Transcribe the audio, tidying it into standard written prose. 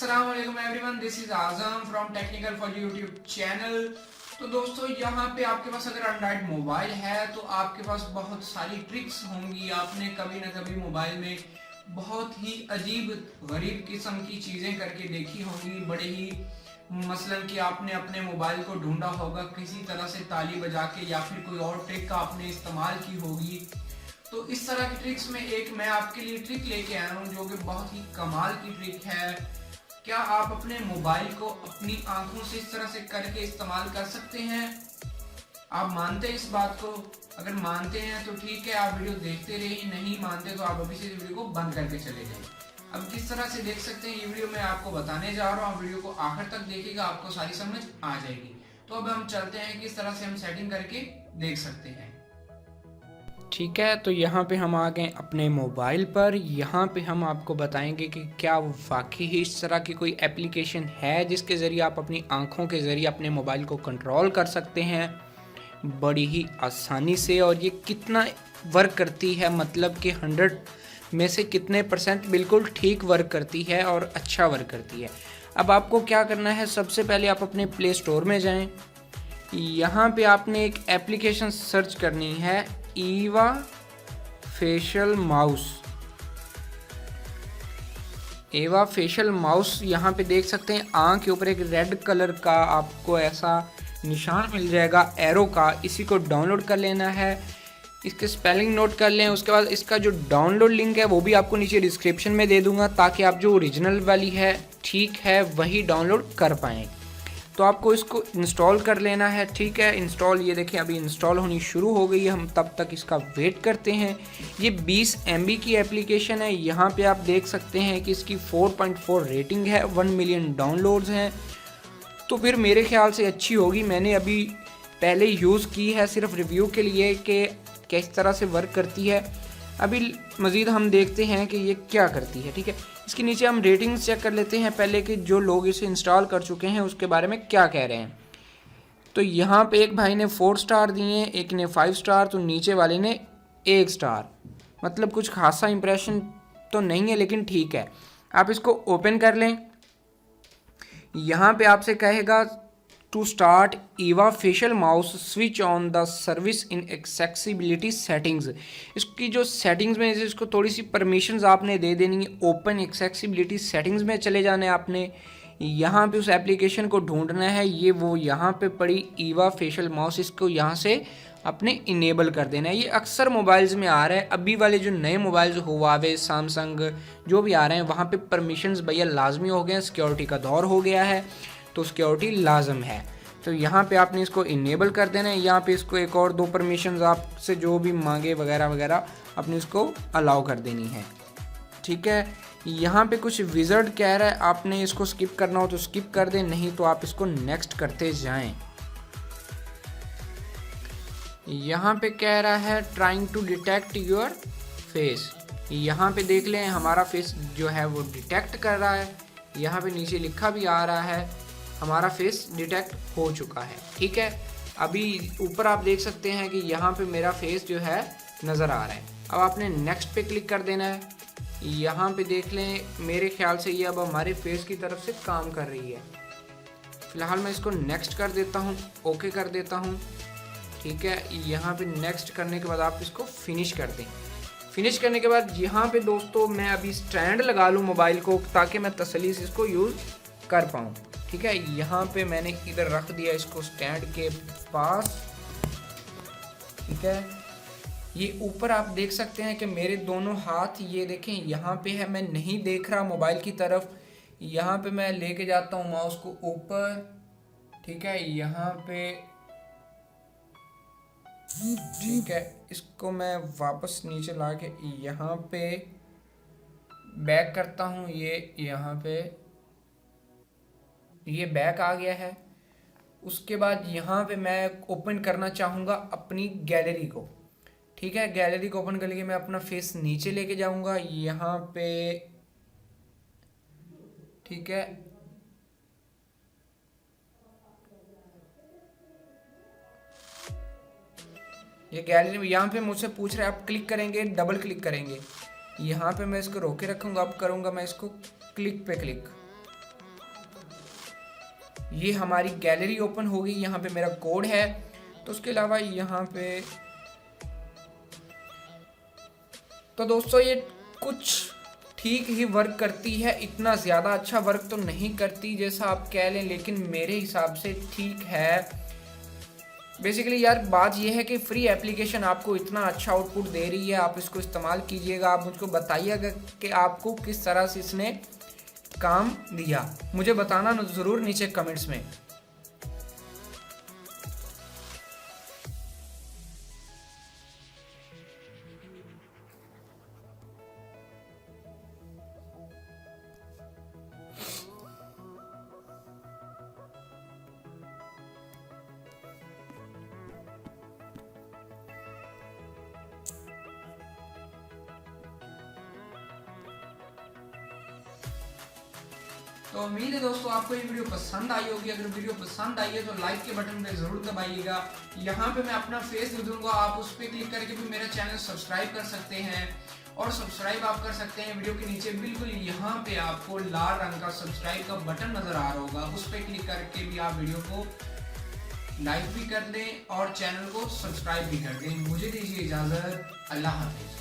अस्सलामुअलैकुम everyone, this is Azam from technical for YouTube channel. तो दोस्तों, यहाँ पे आपके पास अगर एंड्रॉइड मोबाइल है तो आपके पास बहुत सारी ट्रिक्स होंगी। आपने कभी ना कभी मोबाइल में बहुत ही अजीब गरीब किस्म की चीज़ें करके देखी होंगी। बड़े ही मसलन कि आपने अपने मोबाइल को ढूंढा होगा किसी तरह से ताली बजा के, या फिर कोई और ट्रिक आपने इस्तेमाल की होगी। तो इस तरह की ट्रिक्स में एक मैं आपके लिए ट्रिक लेके आया हूँ जो कि बहुत ही कमाल की ट्रिक है। क्या आप अपने मोबाइल को अपनी आंखों से इस तरह से करके इस्तेमाल कर सकते हैं? आप मानते हैं इस बात को? अगर मानते हैं तो ठीक है, आप वीडियो देखते रहिए। नहीं मानते तो आप अभी से इस वीडियो को बंद करके चले जाइए। अब किस तरह से देख सकते हैं ये वीडियो मैं आपको बताने जा रहा हूँ। आप वीडियो को आखिर तक देखिएगा, आपको सारी समझ आ जाएगी। तो अब हम चलते हैं किस तरह से हम सेटिंग करके देख सकते हैं। ठीक है, तो यहाँ पे हम आ गए अपने मोबाइल पर। यहाँ पे हम आपको बताएंगे कि क्या वाकई ही इस तरह की कोई एप्लीकेशन है जिसके ज़रिए आप अपनी आँखों के ज़रिए अपने मोबाइल को कंट्रोल कर सकते हैं बड़ी ही आसानी से, और ये कितना वर्क करती है, मतलब कि 100 में से कितने % बिल्कुल ठीक वर्क करती है और अच्छा वर्क करती है। अब आपको क्या करना है, सबसे पहले आप अपने प्ले स्टोर में जाएं। यहाँ पे आपने एक एप्लीकेशन सर्च करनी है, Eva facial mouse. Eva facial mouse यहाँ पे देख सकते हैं, आँख के ऊपर एक रेड कलर का आपको ऐसा निशान मिल जाएगा एरो का। इसी को डाउनलोड कर लेना है, इसके स्पेलिंग नोट कर लें। उसके बाद इसका जो डाउनलोड लिंक है वो भी आपको नीचे डिस्क्रिप्शन में दे दूंगा, ताकि आप जो ओरिजिनल वाली है ठीक है वही डाउनलोड कर पाएँ। तो आपको इसको इंस्टॉल कर लेना है। ठीक है, इंस्टॉल, ये देखिए अभी इंस्टॉल होनी शुरू हो गई है। हम तब तक इसका वेट करते हैं। ये 20 MB की एप्लीकेशन है। यहाँ पे आप देख सकते हैं कि इसकी 4.4 रेटिंग है, 1 मिलियन डाउनलोड्स हैं। तो फिर मेरे ख्याल से अच्छी होगी। मैंने अभी पहले यूज़ की है सिर्फ रिव्यू के लिए कि किस तरह से वर्क करती है। अभी मज़ीद हम देखते हैं कि ये क्या करती है। ठीक है, इसके नीचे हम रेटिंग्स चेक कर लेते हैं पहले कि जो लोग इसे इंस्टॉल कर चुके हैं उसके बारे में क्या कह रहे हैं। तो यहाँ पे एक भाई ने 4 स्टार दिए, एक ने 5 स्टार, तो नीचे वाले ने 1 स्टार। मतलब कुछ खासा इंप्रेशन तो नहीं है, लेकिन ठीक है। आप इसको ओपन कर लें। यहाँ पे आपसे कहेगा to start Eva facial mouse, switch on the service in accessibility settings. इसकी जो सेटिंग्स में इसको थोड़ी सी परमिशंस आपने दे देनी है। ओपन एक्सेसिबिलिटी सेटिंग्स में चले जाना है आपने। यहाँ पे उस एप्लीकेशन को ढूंढना है, ये वो यहाँ पे पड़ी ईवा फेशियल माउस, इसको यहाँ से अपने इनेबल कर देना है। ये अक्सर मोबाइल्स में आ रहा है। अभी वाले जो नए मोबाइल्स हुआवे, सैमसंग जो भी आ रहे हैं वहाँ पे परमिशंस भैया लाजमी हो गए हैं। सिक्योरिटी का दौर हो गया है तो सिक्योरिटी लाजम है। तो यहाँ पे आपने इसको इनेबल कर देना है। यहाँ पे इसको एक और 2 परमिशंस आपसे जो भी मांगे वगैरह वगैरह अपने इसको अलाउ कर देनी है। ठीक है, यहाँ पे कुछ विज़र्ड कह रहा है, आपने इसको स्किप करना हो तो स्किप कर दें, नहीं तो आप इसको नेक्स्ट करते जाएं। यहाँ पे कह रहा है trying to detect your face. यहाँ पे देख लें हमारा फेस जो है वो डिटेक्ट कर रहा है। यहाँ पे नीचे लिखा भी आ रहा है हमारा फेस डिटेक्ट हो चुका है। ठीक है, अभी ऊपर आप देख सकते हैं कि यहाँ पे मेरा फेस जो है नज़र आ रहा है। अब आपने नेक्स्ट पे क्लिक कर देना है। यहाँ पे देख लें, मेरे ख्याल से ये अब हमारे फेस की तरफ से काम कर रही है। फ़िलहाल मैं इसको नेक्स्ट कर देता हूँ, ओके कर देता हूँ। ठीक है, यहाँ पे नेक्स्ट करने के बाद आप इसको फिनिश कर दें। फिनिश करने के बाद यहाँ पे दोस्तों मैं अभी स्टैंड लगा लूँ मोबाइल को, ताकि मैं तसल्ली से इसको यूज़ कर पाऊँ। ठीक है, यहाँ पे मैंने इधर रख दिया इसको स्टैंड के पास। ठीक है, ये ऊपर आप देख सकते हैं कि मेरे दोनों हाथ ये देखें यहाँ पे है। मैं नहीं देख रहा मोबाइल की तरफ। यहाँ पे मैं लेके जाता हूँ माउस को ऊपर। ठीक है, यहाँ पे ठीक है, इसको मैं वापस नीचे ला के यहाँ पे बैक करता हूँ। ये यहाँ पे ये बैक आ गया है। उसके बाद यहाँ पे मैं ओपन करना चाहूँगा अपनी गैलरी को। ठीक है, गैलरी को ओपन करने के मैं अपना फेस नीचे लेके जाऊँगा यहाँ पे। ठीक है, ये गैलरी में यहाँ पे मुझसे पूछ रहा है आप क्लिक करेंगे डबल क्लिक करेंगे। यहाँ पे मैं इसको रोके रखूँगा। अब करूँगा मैं इसको क्लिक पे क्लिक। ये हमारी गैलरी ओपन हो गई, यहाँ पे मेरा कोड है। तो उसके अलावा यहाँ पे तो दोस्तों ये कुछ ठीक ही वर्क करती है, इतना ज़्यादा अच्छा वर्क तो नहीं करती जैसा आप कह लें, लेकिन मेरे हिसाब से ठीक है। बेसिकली यार बात यह है कि फ्री एप्लीकेशन आपको इतना अच्छा आउटपुट दे रही है, आप इसको इस्तेमाल कीजिएगा। आप मुझको बताइएगा कि आपको किस तरह से इसने काम दिया, मुझे बताना ज़रूर नीचे कमेंट्स में। तो उम्मीद है दोस्तों आपको ये वीडियो पसंद आई होगी। अगर वीडियो पसंद आई है तो लाइक के बटन पे जरूर दबाइएगा। यहाँ पे मैं अपना फेस दे दूंगा, आप उस पर क्लिक करके भी मेरा चैनल सब्सक्राइब कर सकते हैं। और सब्सक्राइब आप कर सकते हैं वीडियो के नीचे बिल्कुल यहाँ पे आपको लाल रंग का सब्सक्राइब का बटन नजर आ रहा होगा, उस पर क्लिक करके भी आप वीडियो को लाइक भी कर दें और चैनल को सब्सक्राइब भी कर दें। मुझे दीजिए इजाजत, अल्लाह हाफिज।